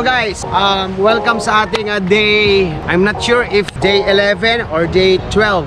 guys, welcome sa ating day, I'm not sure if day 11 or day 12.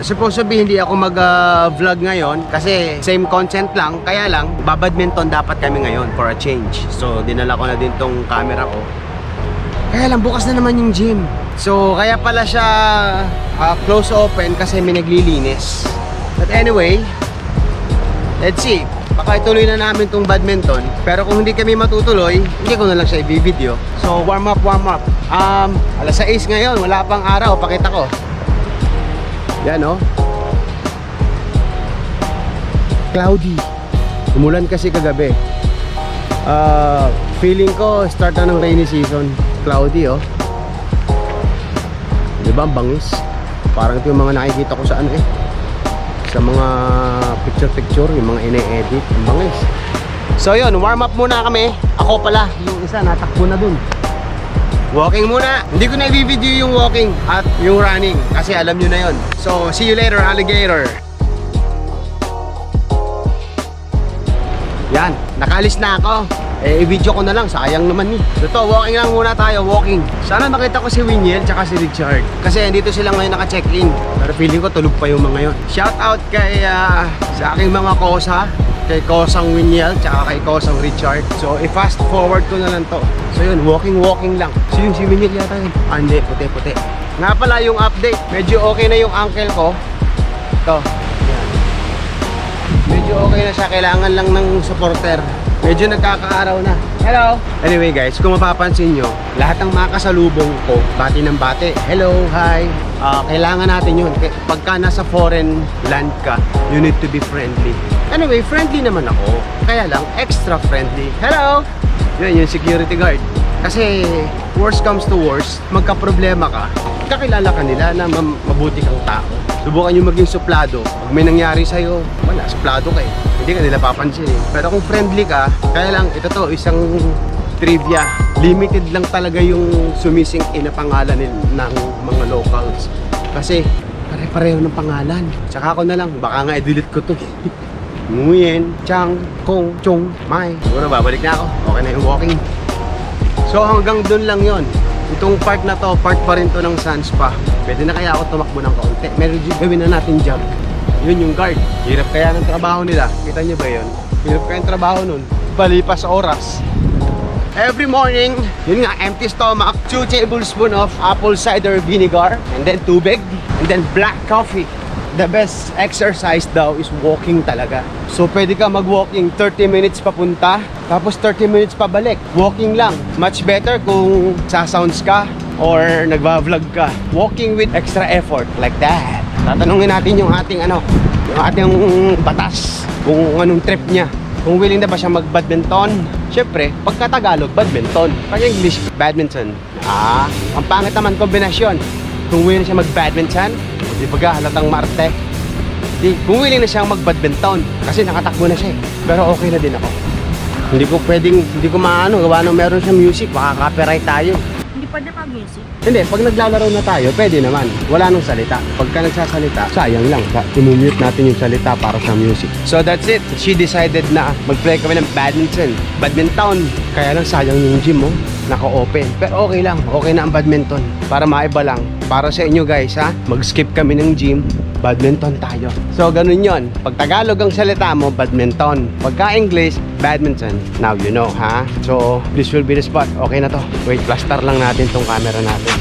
Supposed to be hindi ako mag-vlog ngayon kasi same content lang, kaya lang babadminton dapat kami ngayon for a change. So dinala ko na din tong camera ko. Kaya lang bukas na naman yung gym. So kaya pala siya close open kasi may naglilinis. But anyway, let's see. Baka ituloy na namin tong badminton. Pero kung hindi kami matutuloy, hindi ko na lang siya i-video. So warm up. Alas 6 ngayon, wala pang araw. Pakita ko. Yan oh. Cloudy. Umulan kasi kagabi. Feeling ko start na ng rainy season. Cloudy oh. Diba ang bangis? Parang ito yung mga nakikita ko sa ano sa mga picture, yung mga ine-edit, ang bangis. So yun, warm up muna kami. Ako pala, yung isa natakbo na dun. Walking muna. Hindi ko na i-video yung walking at yung running kasi alam nyo na yun. So see you later, alligator. Yan, nakalis na ako. I-video ko na lang, sayang naman Ito, walking lang muna tayo, walking. Sana makita ko si Winiel tsaka si Richard kasi andito sila ngayon naka-check-in. Pero feeling ko tulog pa yung mga yon. Shout out kay sa aking mga kosa, kay Kosang Winiel tsaka kay Kosang Richard. So i-fast forward ko na lang to. So yun, walking lang. So yun, si Winiel yata yun. Hindi, puti. Nga pala yung update, medyo okay na yung ankle ko. Ito, yan. Medyo okay na siya, kailangan lang ng supporter. Medyo nagkakaaraw na. Hello! Anyway guys, kung mapapansin nyo, lahat ng makasalubong ko, bati ng bati. Hello, hi! Kailangan natin yun. Pagka nasa foreign land ka, you need to be friendly. Anyway, friendly naman ako. Kaya lang, extra friendly. Hello! Yun, yung security guard. Kasi, worst comes to worst, magka-problema ka, kakilala ka nila na mabuti kang tao. Subukan nyo maging suplado. Pag may nangyari sa'yo, wala, suplado ka hindi ka nila papansin Pero kung friendly ka, kaya lang, ito to, isang trivia. Limited lang talaga yung sumising na pangalan ng mga locals. Kasi, pare-pareho ng pangalan. Tsaka ako na lang, baka nga i-delete ko to. Nguyen, Chang, Kong, Chong, Mai. Siguro babalik na ako. Okay na yung walking. So hanggang dun lang yon. Itong part na to, part pa rin to ng Sun Spa. Pwede na kaya ako tumakbo ng kaunti. Meron gawin na natin job. Yun yung guard. Hirap kaya ng trabaho nila. Kita nyo ba yun? Hirap kaya ng trabaho nun. Palipas oras. Every morning, yun nga, empty stomach, 2 tablespoons of apple cider vinegar, and then tubig, and then black coffee. The best exercise daw is walking talaga. So pwede ka mag-walking 30 minutes papunta, tapos 30 minutes pabalik. Walking lang. Much better kung sasounds ka or nagba-vlog ka. Walking with extra effort like that. Tatanungin natin yung ating yung ating batas, kung anong trip niya. Kung willing na ba siya mag-badminton. Siyempre, pagka Tagalog, badminton. Pag English, badminton. Ang pangit naman kombinasyon. Kung willing na siya mag-badminton, di ba halatang Marte? Kung willing na siyang mag-badminton, kasi nakatakbo na siya pero okay na din ako. Hindi ko maano, gawa nung meron siyang music, baka copyright tayo. Hindi pa na mag-music? Hindi, pag naglalaro na tayo, pwede naman. Wala nung salita. Pagka nagsasalita, sayang lang. I-mute natin yung salita para sa music. So that's it. She decided na mag-play kami ng badminton. Kaya lang sayang yung gym mo. Naka-open. Pero okay lang. Okay na ang badminton. Para maiba lang. Para sa inyo guys mag-skip kami ng gym. Badminton tayo. So ganun yon. Pag Tagalog ang salita mo, badminton. Pagka English, badminton. Now you know So this will be the spot. Okay na to. Wait, plaster lang natin tong camera natin.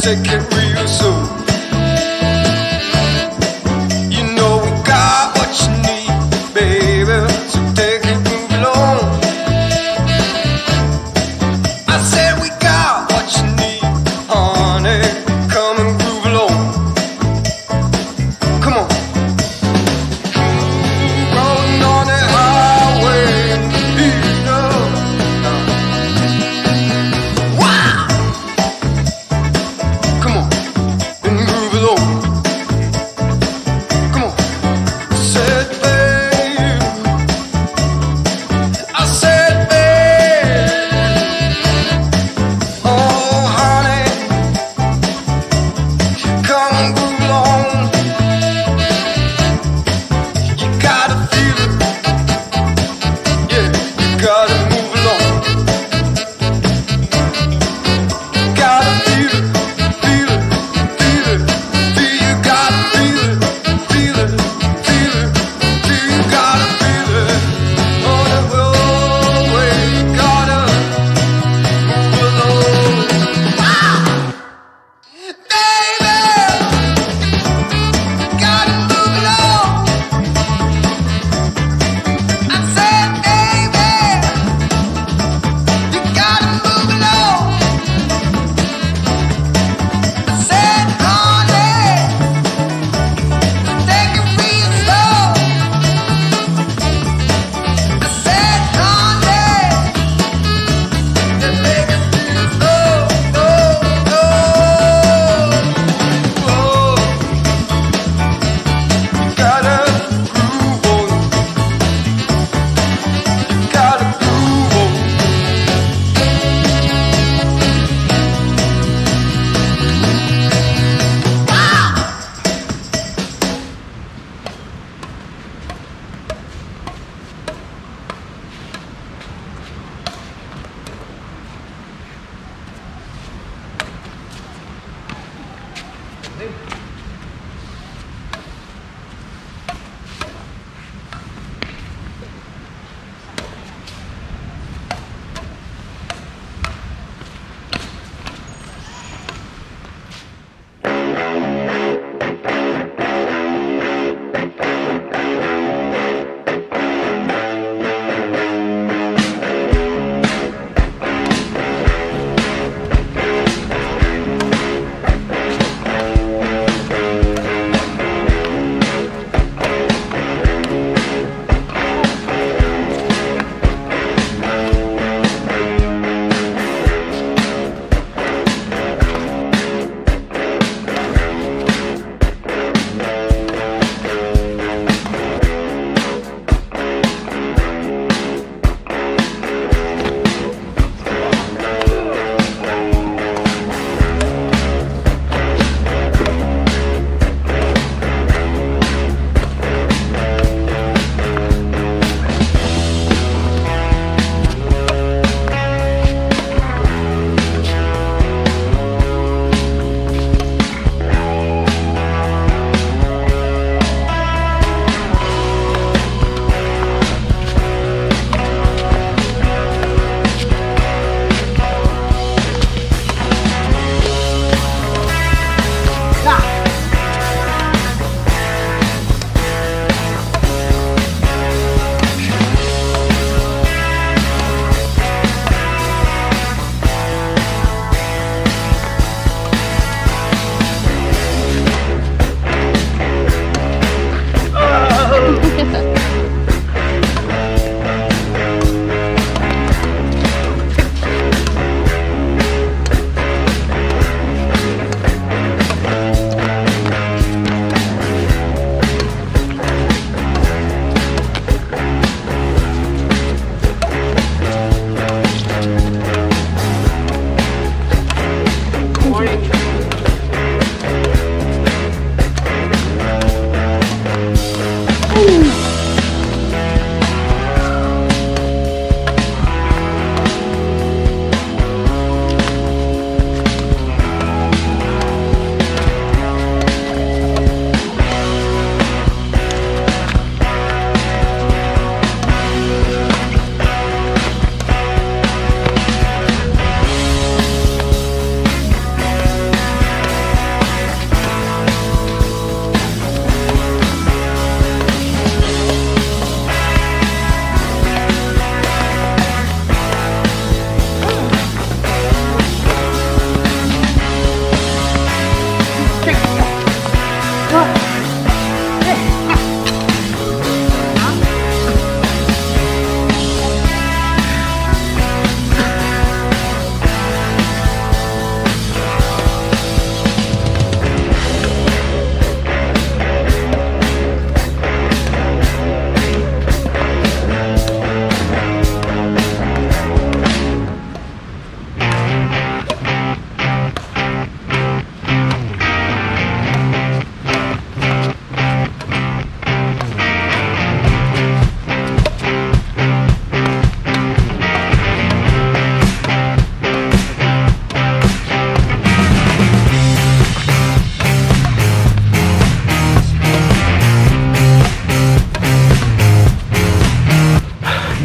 take it real soon. You know we got what you need, baby, so take it, move along. I said we got what you need, honey, come and groove along. Come on. Rolling on the highway, heat up. Wow. Come on.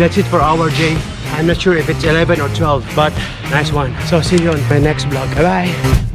that's it for our day. I'm not sure if it's 11 or 12, but nice one. So see you on my next vlog. Bye-bye.